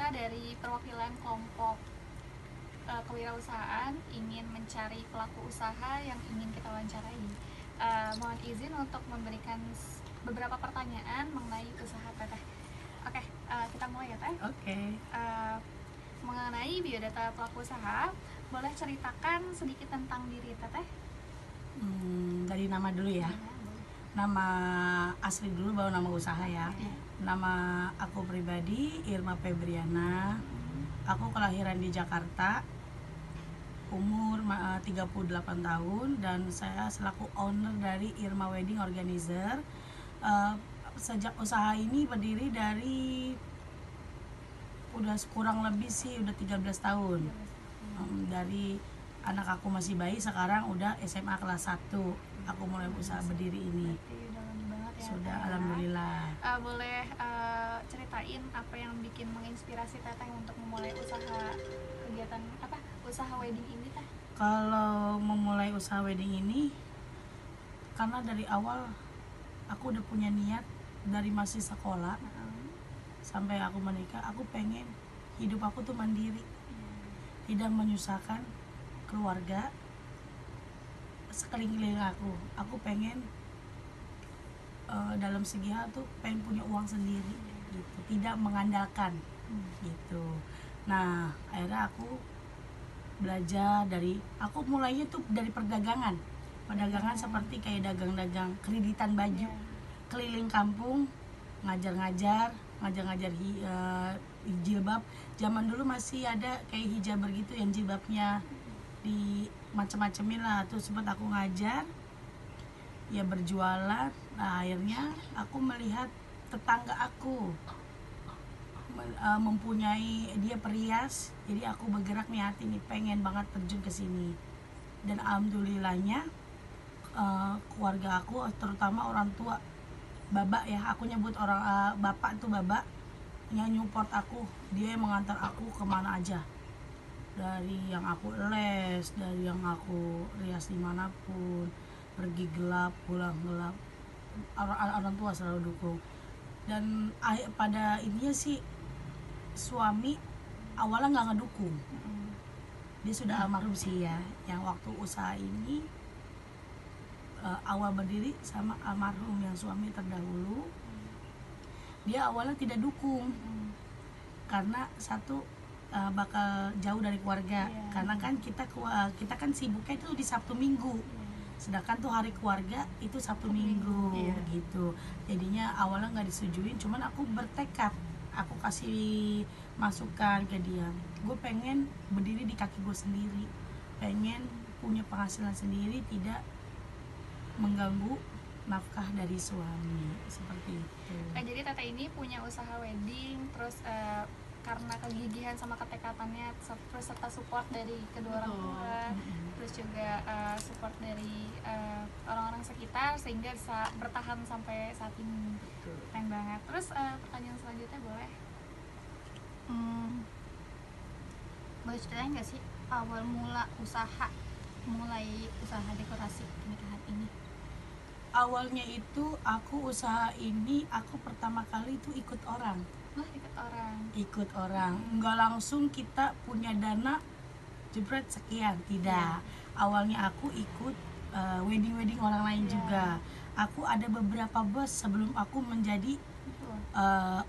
kita dari perwakilan kelompok kewirausahaan ingin mencari pelaku usaha yang ingin kita wawancarai. Mohon izin untuk memberikan beberapa pertanyaan mengenai usaha Teteh. Oke, kita mulai ya Teh. Oke. Mengenai biodata pelaku usaha, boleh ceritakan sedikit tentang diri Teteh? Dari nama dulu ya. Nama asli dulu baru nama usaha ya. Nama aku pribadi Irma Febriana. Aku kelahiran di Jakarta, umur 38 tahun, dan saya selaku owner dari Irma Wedding Organizer. Sejak usaha ini berdiri dari udah kurang lebih sih udah 13 tahun. Dari anak aku masih bayi, sekarang udah SMA kelas 1 aku mulai usaha berdiri ini. Udah lama banget ya, Sudah Teh. alhamdulillah. Boleh ceritain apa yang bikin menginspirasi Teteh untuk memulai kegiatan usaha wedding ini Teh? Kalau memulai usaha wedding ini karena dari awal aku udah punya niat dari masih sekolah sampai aku menikah. Aku pengen hidup aku tuh mandiri, tidak menyusahkan keluarga sekeliling aku. Aku pengen dalam segi hal tuh pengen punya uang sendiri gitu, tidak mengandalkan gitu. Nah akhirnya aku belajar aku mulainya tuh dari perdagangan seperti kayak dagang-dagang kreditan baju, keliling kampung, ngajar jilbab. Zaman dulu masih ada kayak hijaber gitu yang jilbabnya di macam-macamin lah, tuh sempat aku ngajar ya, berjualan. Nah akhirnya aku melihat tetangga aku mempunyai dia perias, jadi aku bergerak nih hati nih pengen banget terjun ke sini. Dan alhamdulillahnya keluarga aku, terutama orang tua, babak ya, aku nyebut orang bapak tuh babak, yang nyupport aku. Dia yang mengantar aku kemana aja, dari yang aku les, dari yang aku rias dimanapun, pergi gelap pulang gelap, orang tua selalu dukung. Dan pada intinya sih suami awalnya nggak ngedukung, dia sudah almarhum sih ya, yang waktu usaha ini awal berdiri sama almarhum yang suami terdahulu. Dia awalnya tidak dukung karena satu bakal jauh dari keluarga, karena kan kita kan sibuknya itu di Sabtu Minggu, sedangkan tuh hari keluarga itu Sabtu Minggu gitu. Jadinya awalnya nggak disetujuin, cuman aku bertekad, aku kasih masukan ke dia, gue pengen berdiri di kaki gue sendiri, pengen punya penghasilan sendiri, tidak mengganggu nafkah dari suami, seperti itu. Jadi Teteh ini punya usaha wedding, terus karena kegigihan sama ketekatannya, terus serta support dari kedua orang tua, terus juga support dari orang-orang sekitar, sehingga bisa bertahan sampai saat ini. Keren banget. Terus pertanyaan selanjutnya boleh? Boleh ceritain nggak sih awal mulai usaha dekorasi pernikahan ini? Awalnya itu aku usaha ini, aku pertama kali itu ikut orang. Ikut orang, nggak langsung kita punya dana jebret sekian, tidak. Awalnya aku ikut wedding orang lain juga. Aku ada beberapa bos sebelum aku menjadi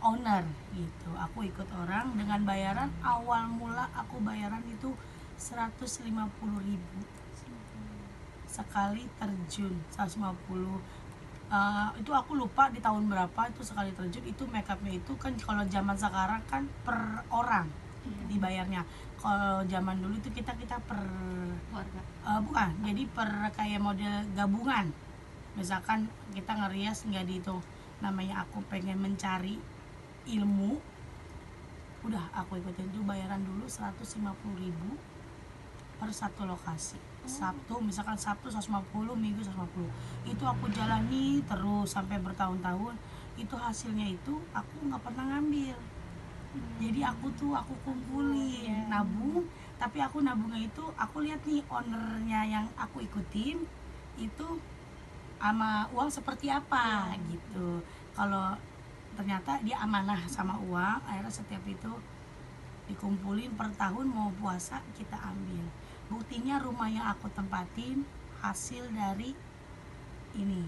owner gitu. Aku ikut orang dengan bayaran, awal mula aku bayaran itu 150.000 sekali terjun. 150 itu aku lupa di tahun berapa itu sekali terjun. Itu makeupnya itu kan kalau zaman sekarang kan per orang dibayarnya. Kalau zaman dulu itu kita per Keluarga. Bukan, jadi per kayak model gabungan. Misalkan kita ngerias nggak dihitung. Namanya aku pengen mencari ilmu, udah aku ikutin itu, bayaran dulu 150.000 per satu lokasi. Sabtu, misalkan Sabtu 150, Minggu 150. Itu aku jalani terus sampai bertahun-tahun. Itu hasilnya itu aku nggak pernah ngambil. Jadi aku kumpulin, nabung. Tapi aku nabungnya itu aku lihat nih ownernya yang aku ikutin itu sama uang seperti apa gitu. Kalau ternyata dia amanah sama uang, akhirnya setiap itu dikumpulin per tahun mau puasa kita ambil. Buktinya rumah yang aku tempatin hasil dari ini,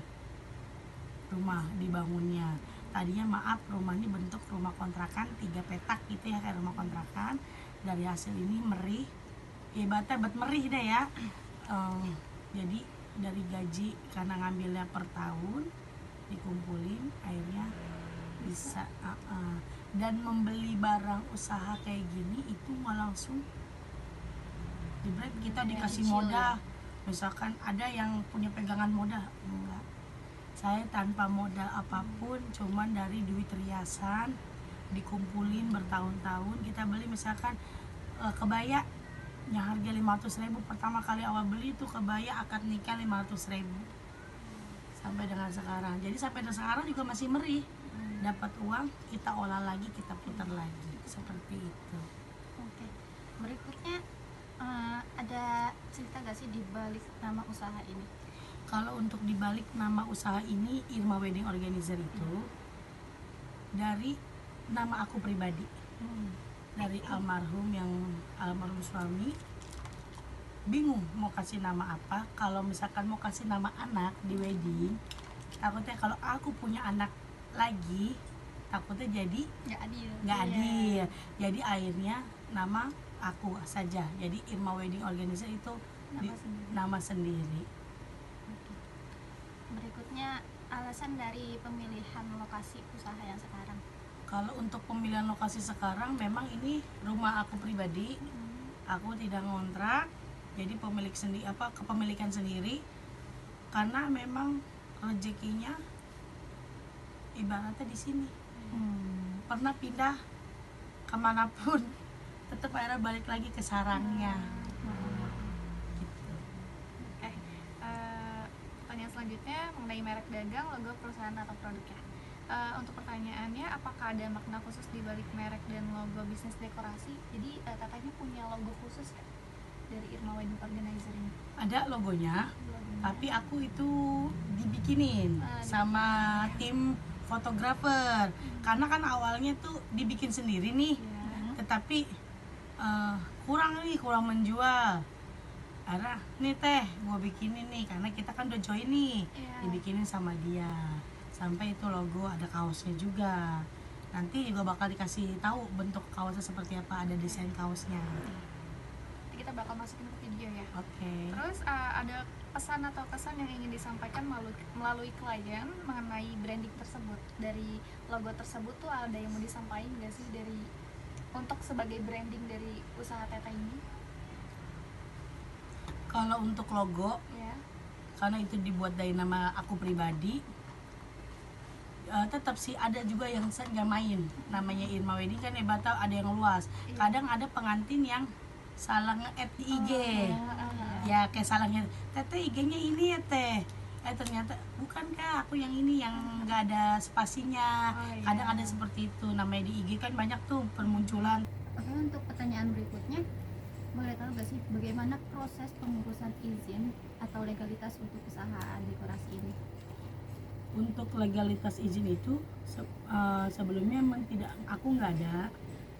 rumah dibangunnya. Tadinya maaf rumah ini bentuk rumah kontrakan 3 petak gitu ya, kayak rumah kontrakan. Dari hasil ini merih, ibaratnya bet merih deh ya. Jadi dari gaji karena ngambilnya per tahun dikumpulin akhirnya bisa dan membeli barang usaha kayak gini itu nggak langsung jebret kita dikasih modal. Misalkan ada yang punya pegangan modal, enggak, saya tanpa modal apapun, cuman dari duit riasan dikumpulin bertahun-tahun. Kita beli misalkan kebaya yang harga 500.000, pertama kali awal beli itu kebaya akad nikah 500.000 sampai dengan sekarang. Jadi sampai dengan sekarang juga masih merih. Dapat uang kita olah lagi, kita putar lagi, seperti itu. Oke. Berikutnya ada cerita gak sih di balik nama usaha ini? Kalau untuk dibalik nama usaha ini Irma Wedding Organizer itu dari nama aku pribadi, dari almarhum suami. Bingung mau kasih nama apa. Kalau misalkan mau kasih nama anak di wedding, takutnya kalau aku punya anak lagi takutnya jadi nggak adil. Jadi akhirnya nama aku saja, jadi Irma Wedding Organizer itu nama sendiri. Berikutnya alasan dari pemilihan lokasi usaha yang sekarang. Kalau untuk pemilihan lokasi sekarang memang ini rumah aku pribadi, aku tidak ngontrak, jadi kepemilikan sendiri, karena memang rezekinya ibaratnya di sini. Pernah pindah kemanapun tetap akhirnya balik lagi ke sarangnya. Gitu. Oke. Pertanyaan selanjutnya mengenai merek dagang, logo perusahaan atau produknya. Untuk pertanyaannya, apakah ada makna khusus di balik merek dan logo bisnis dekorasi? Jadi katanya punya logo khusus ya dari Irma Wedding Organizer ini. Ada logonya, tapi aku itu dibikinin sama tim fotografer. Karena kan awalnya tuh dibikin sendiri nih, tetapi kurang menjual. Akhirnya nih teh gue bikinin nih, karena kita kan udah join nih, dibikinin sama dia. Sampai itu logo, ada kaosnya juga. Nanti juga bakal dikasih tahu bentuk kaosnya seperti apa, ada desain kaosnya. Nanti kita bakal masukin ke video ya. Oke. Terus ada pesan atau kesan yang ingin disampaikan melalui klien mengenai branding tersebut. Dari logo tersebut tuh ada yang mau disampaikan nggak sih dari untuk sebagai branding dari usaha Teteh ini? Kalau untuk logo, Ya. karena itu dibuat dari nama aku pribadi, tetap sih ada juga yang nggak main. Namanya Irma Wedding kan hebatnya ada yang luas. Kadang ada pengantin yang salah nge-add di IG. Ya kayak salahnya, Teteh IG-nya ini ya teh. Ternyata bukan kak, aku yang ini yang nggak ada spasinya. Kadang ada seperti itu. Namanya di IG kan banyak tuh permunculan. Oke, untuk pertanyaan berikutnya, boleh tahu gak sih bagaimana proses pengurusan izin atau legalitas untuk usaha dekorasi ini? Untuk legalitas izin itu sebelumnya memang aku nggak ada,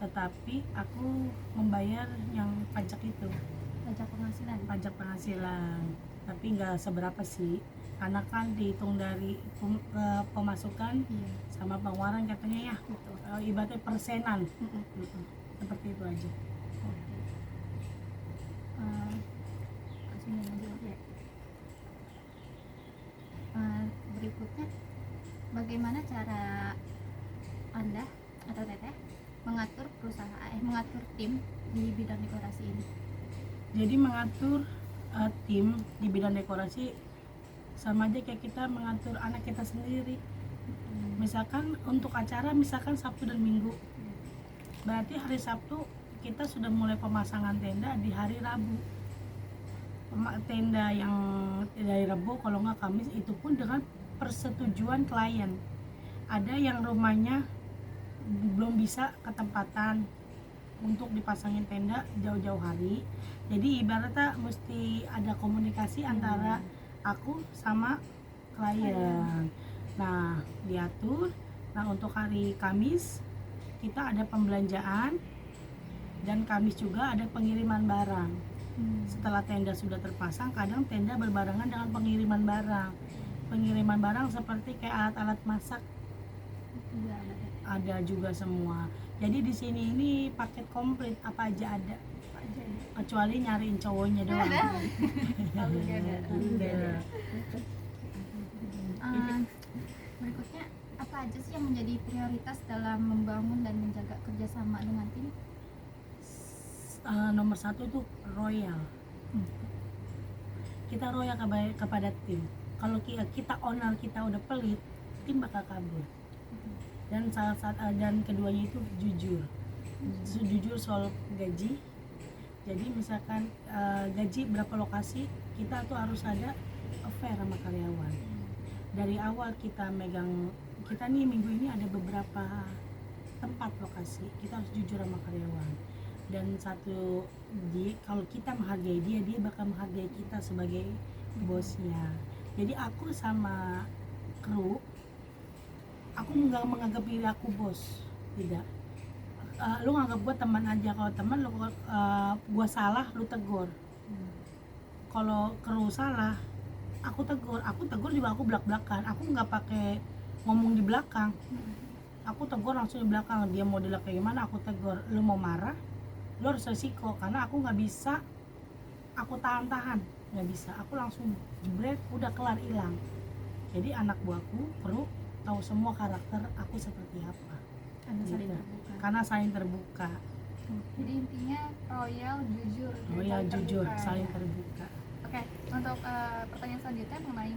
tetapi aku membayar yang pajak itu, pajak penghasilan, tapi nggak seberapa sih, karena kan dihitung dari pemasukan sama pengeluaran katanya ya, ibaratnya persenan. Seperti itu aja. Berikutnya, bagaimana cara Anda atau Teteh mengatur mengatur tim di bidang dekorasi ini? Jadi mengatur tim di bidang dekorasi sama aja kayak kita mengatur anak kita sendiri. Misalkan untuk acara misalkan Sabtu dan Minggu, berarti hari Sabtu kita sudah mulai pemasangan tenda di hari Rabu. Tenda yang dari Rabu kalau nggak Kamis, itu pun dengan persetujuan klien. Ada yang rumahnya belum bisa ketempatan untuk dipasangin tenda jauh-jauh hari, jadi ibaratnya mesti ada komunikasi antara aku sama klien. Nah diatur. Nah untuk hari Kamis kita ada pembelanjaan, Dan Kamis juga ada pengiriman barang. Setelah tenda sudah terpasang, kadang tenda berbarengan dengan pengiriman barang. Pengiriman barang seperti kayak alat-alat masak Iya, ada. ada juga semua. Jadi di sini ini paket komplit, apa aja ada. Apa aja ya? Kecuali nyariin cowoknya doang. Lalu gak ada. Iya. Berikutnya, apa aja sih yang menjadi prioritas dalam membangun dan menjaga kerjasama dengan tim? Nomor satu tuh royal. Kita royal kepada tim. Kalau kita owner kita udah pelit, tim bakal kabur. Dan dan keduanya itu jujur soal gaji. Jadi misalkan gaji berapa lokasi, kita tuh harus ada fair sama karyawan. Dari awal kita nih minggu ini ada beberapa tempat lokasi, kita harus jujur sama karyawan. Dan satu, kalau kita menghargai dia bakal menghargai kita sebagai bosnya. Jadi aku sama kru, aku nggak menganggap diri aku bos, tidak. Lu nganggap gue teman aja. Kalau teman lu gue salah lu tegur. Kalau kru salah aku tegur juga, aku belak-belakan. Aku nggak pakai ngomong di belakang, aku tegur langsung di belakang. Dia mau kayak gimana aku tegur. Lu mau marah lu harus resiko, karena aku nggak bisa aku tahan, nggak bisa. Aku langsung jebret, udah kelar, hilang. Jadi anak buahku kru tahu semua karakter aku seperti apa. Karena saling terbuka. Jadi intinya royal, jujur, dan Royal, saling jujur, terbuka, saling ya. terbuka. Oke, untuk pertanyaan selanjutnya mengenai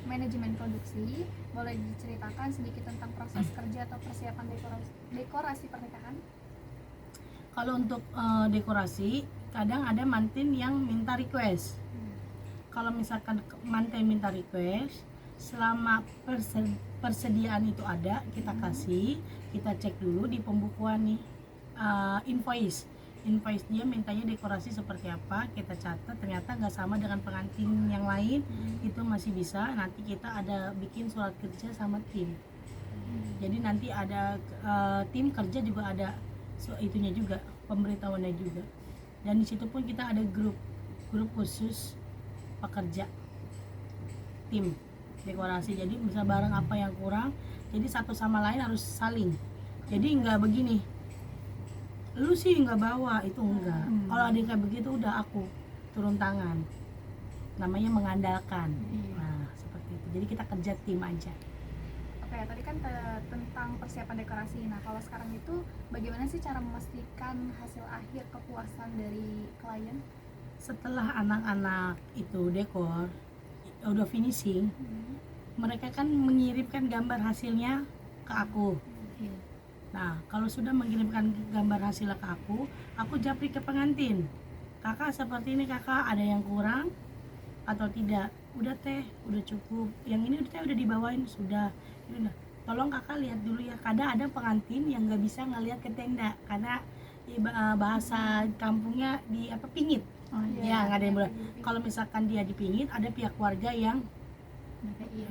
manajemen produksi, boleh diceritakan sedikit tentang proses kerja atau persiapan dekorasi pernikahan? Kalau untuk dekorasi, kadang ada mantin yang minta request. Kalau misalkan mantin minta request, selama persediaan itu ada, kita kasih, kita cek dulu di pembukuan nih, invoice dia mintanya dekorasi seperti apa, kita catat. Ternyata nggak sama dengan pengantin yang lain, itu masih bisa. Nanti kita ada bikin surat kerja sama tim. Jadi nanti ada tim kerja juga ada itunya juga, pemberitahuannya juga. Dan di situ pun kita ada grup khusus pekerja tim dekorasi. Jadi bisa barang apa yang kurang, jadi satu sama lain harus saling. Jadi nggak begini, lu sih nggak bawa, itu enggak. Kalau ada yang kayak begitu udah aku turun tangan, namanya mengandalkan. Nah seperti itu, jadi kita kerja tim aja. Oke, tadi kan tentang persiapan dekorasi. Nah, kalau sekarang itu bagaimana sih cara memastikan hasil akhir kepuasan dari klien? Setelah anak-anak itu dekor udah finishing, mereka kan mengirimkan gambar hasilnya ke aku. Nah, kalau sudah mengirimkan gambar hasilnya ke aku japri ke pengantin. Kakak seperti ini kakak, ada yang kurang atau tidak? Udah teh, udah cukup. Yang ini udah dibawain, sudah. Udah. Tolong kakak lihat dulu ya. Kadang ada pengantin yang nggak bisa ngelihat ke tenda karena bahasa kampungnya pingit. Ya nggak ada yang boleh. Kalau misalkan dia dipingit, ada pihak keluarga yang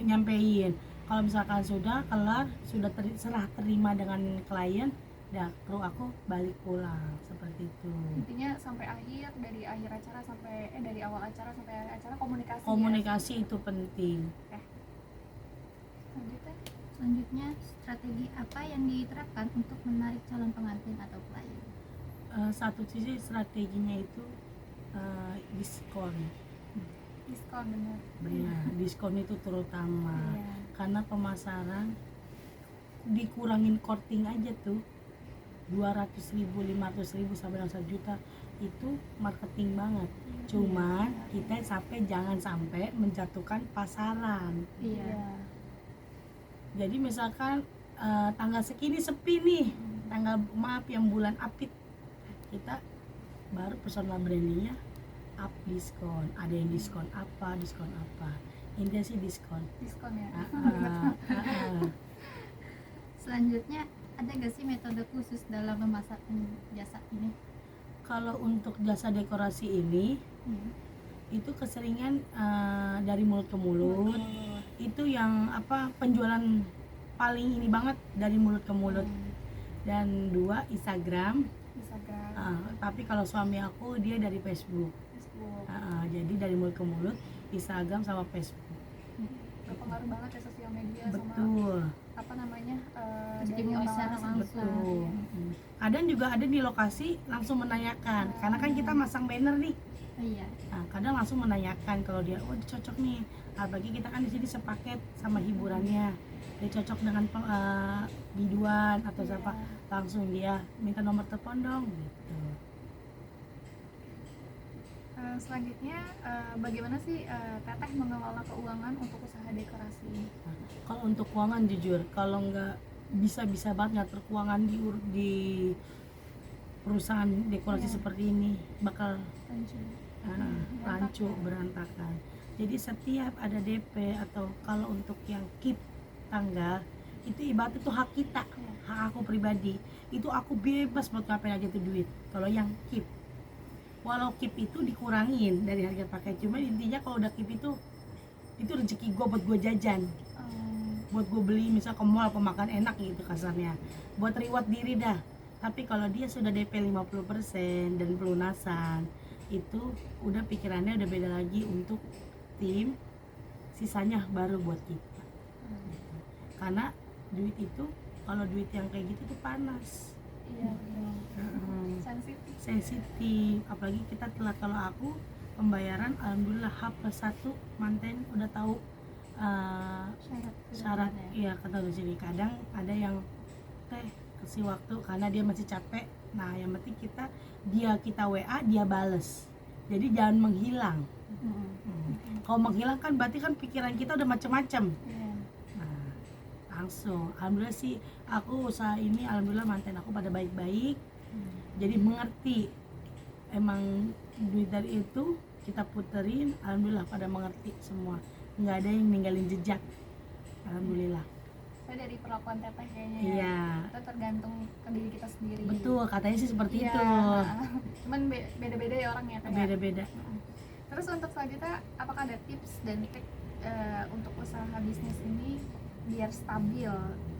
nyampein. Kalau misalkan sudah kelar, sudah serah terima dengan klien, dah kru aku balik pulang seperti itu. Intinya sampai akhir, dari akhir acara sampai dari awal acara sampai akhir acara komunikasi ya? Itu penting. Selanjutnya, strategi apa yang diterapkan untuk menarik calon pengantin atau klien? Satu sisi strateginya itu diskon benar. Diskon itu terutama karena pemasaran dikurangin korting aja tuh 200.000, 500.000 sampai 1 juta, itu marketing banget. Cuman kita jangan sampai menjatuhkan pasaran. Jadi misalkan tanggal segini sepi nih, tanggal yang bulan Apit, kita baru personal brandingnya up diskon. Ada yang diskon apa, intinya sih diskon ya. Selanjutnya, ada gak sih metode khusus dalam memasarkan jasa ini? Kalau untuk jasa dekorasi ini, itu keseringan dari mulut ke mulut. Itu yang penjualan paling ini banget, dari mulut ke mulut. Dan 2, Instagram. Instagram, Tapi kalau suami aku dia dari Facebook. Facebook. Jadi dari mulut ke mulut, Instagram sama Facebook. Berpengaruh banget ya sosial media sama Betul. apa namanya Testimoni secara langsung. Betul. Kadang juga ada di lokasi langsung menanyakan, karena kan kita masang banner nih. Iya. Kadang langsung menanyakan kalau dia, oh cocok nih. Apalagi kita kan di sini sepaket sama hiburannya. Dia cocok dengan biduan atau siapa, langsung dia minta nomor telepon dong gitu. Selanjutnya bagaimana sih Teteh mengelola keuangan untuk usaha dekorasi ini? Kalau untuk keuangan jujur, kalau nggak bisa banget ngatur keuangan di perusahaan dekorasi seperti ini bakal rancu, berantakan. Jadi setiap ada DP atau kalau untuk yang keep tangga itu ibarat itu hak kita, hak aku pribadi, itu aku bebas buat ngapain aja tuh duit. Kalau yang keep, walau keep itu dikurangin dari harga pakai, cuma intinya kalau udah keep itu rezeki gue buat gue jajan, buat gue beli misal ke mall apa makan enak gitu kasarnya, buat reward diri dah. Tapi kalau dia sudah DP 50% dan pelunasan, itu udah pikirannya udah beda lagi untuk tim, sisanya baru buat kita. Karena duit itu, kalau duit yang kayak gitu tuh panas, Iya, sensitif, apalagi kita telat. Kalau aku pembayaran alhamdulillah H+1 manten udah tahu syarat ya kata di sini. Kadang ada yang kasih waktu karena dia masih capek. Nah yang penting kita WA dia bales, jadi jangan menghilang. Kalau menghilang kan berarti kan pikiran kita udah macem-macem. Nah langsung alhamdulillah sih aku usaha ini, alhamdulillah manten aku pada baik-baik. Jadi mengerti, emang duit dari itu kita puterin, alhamdulillah pada mengerti semua, nggak ada yang ninggalin jejak, alhamdulillah. Saya dari perlakuan Teteh kayaknya Iya. Itu tergantung ke diri kita sendiri. Betul, katanya sih seperti Iya. itu. Cuman beda-beda ya orangnya Teh. Beda-beda. Terus untuk selanjutnya, apakah ada tips dan trik untuk usaha bisnis ini biar stabil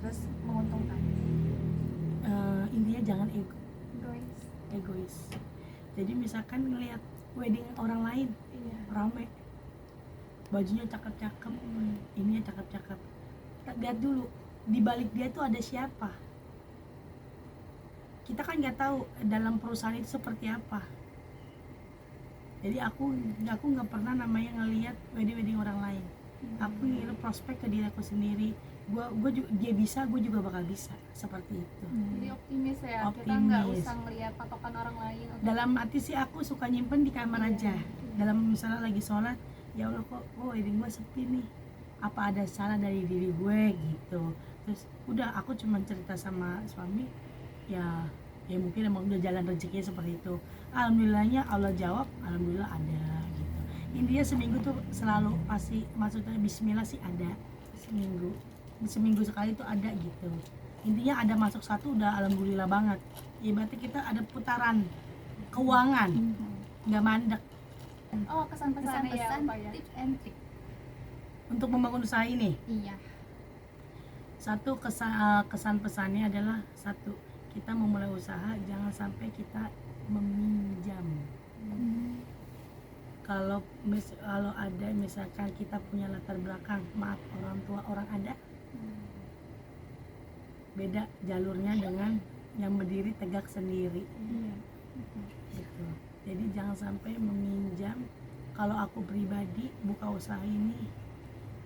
terus menguntungkan? Intinya jangan Guys, egois. Jadi misalkan ngelihat wedding orang lain iya. rame, bajunya cakep-cakep, ininya cakep-cakep, lihat dulu di balik dia tuh ada siapa. Kita kan nggak tahu dalam perusahaan itu seperti apa. Jadi aku nggak pernah namanya ngelihat wedding orang lain. Aku ngira prospek ke diri aku sendiri. Gue juga, dia bisa, gue juga bakal bisa, seperti itu. Jadi optimis ya, kita Optimis. nggak usah ngelihat patokan orang lain. Dalam hati sih aku suka nyimpen di kamar aja. Dalam misalnya lagi sholat, ya Allah kok wedding gue sepi nih, apa ada salah dari diri gue gitu. Terus udah aku cuma cerita sama suami, ya mungkin emang udah jalan rezekinya seperti itu. Alhamdulillahnya Allah jawab, alhamdulillah ada gitu. Intinya seminggu tuh selalu pasti, maksudnya bismillah sih ada seminggu sekali tuh ada gitu. Intinya ada masuk satu udah alhamdulillah banget. Ya berarti kita ada putaran keuangan, nggak mandek. Oh, pesan-pesannya ya, Pesan-pesan, Pak ya. tips and trick. Untuk membangun usaha ini, Iya. satu kesan pesannya adalah satu, kita memulai usaha jangan sampai kita meminjam. Kalau ada misalkan kita punya latar belakang, maaf orang tua orang ada, beda jalurnya dengan yang berdiri tegak sendiri. Gitu. Jadi jangan sampai meminjam. Kalau aku pribadi buka usaha ini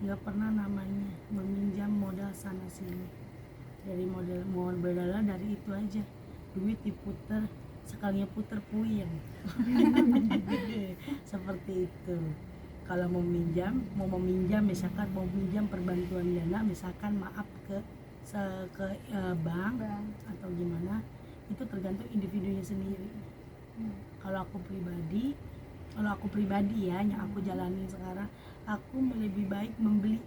nggak pernah namanya meminjam modal sana sini. Dari modalnya dari itu aja, duit diputer, sekalinya puter puyeng. Seperti itu. Kalau mau meminjam misalkan mau minjam perbantuan dana, misalkan maaf ke bank atau gimana, itu tergantung individunya sendiri. Kalau aku pribadi ya, yang aku jalanin sekarang, aku lebih baik membeli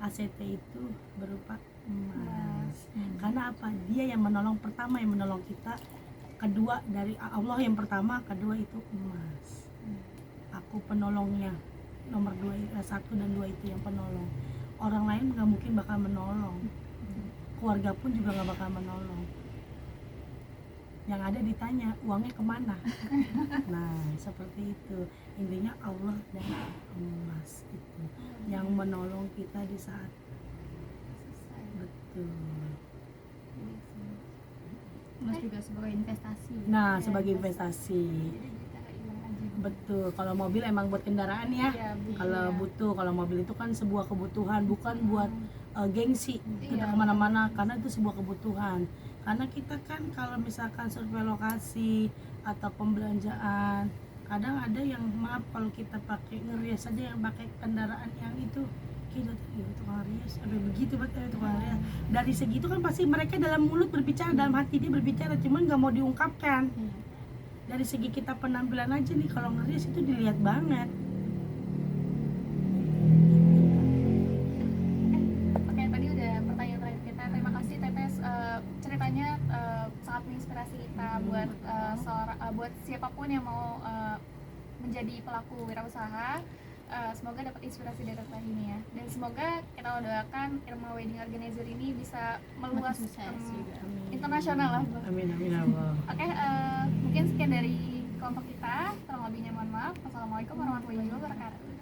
asetnya itu berupa emas. Karena apa? Dia yang menolong, pertama yang menolong kita, kedua dari Allah yang pertama, kedua itu emas. Aku penolongnya nomor 2, 1 dan 2 itu yang penolong. Orang lain nggak mungkin bakal menolong, keluarga pun juga nggak bakal menolong. yang ada ditanya uangnya kemana. Nah seperti itu, intinya Allah dan emas itu yang menolong kita di saat Selesai. betul. Emas juga sebagai investasi. Nah Ya, sebagai investasi. investasi. Jadi kita hilang aja. Betul, kalau mobil emang buat kendaraan ya. Iya, Bu. Kalau Iya. butuh, kalau mobil itu kan sebuah kebutuhan, bukan buat gengsi kita Iya, kemana-mana, karena itu sebuah kebutuhan. Karena kita kan kalau misalkan survei lokasi atau pembelanjaan, kadang ada yang maaf kalau kita pakai ngerias saja, yang pakai kendaraan yang itu kita tuh tukang rias, sampai begitu banget tukang rias. Dari segitu kan pasti mereka dalam mulut berbicara, dalam hati dia berbicara, cuman nggak mau diungkapkan. Iya. Dari segi kita penampilan aja nih, kalau ngerias itu dilihat banget. Oke, tadi udah pertanyaan terakhir kita. Terima kasih Tetes, ceritanya sangat menginspirasi kita buat buat siapapun yang mau menjadi pelaku wirausaha. Semoga dapat inspirasi dari Teteh ini ya. Dan semoga kita doakan Irma Wedding Organizer ini bisa meluas Makin sukses juga. internasional lah. Amin amin Allah. Oke, mungkin sekian dari kelompok kita. Kurang lebihnya mohon maaf. Wassalamualaikum warahmatullahi wabarakatuh.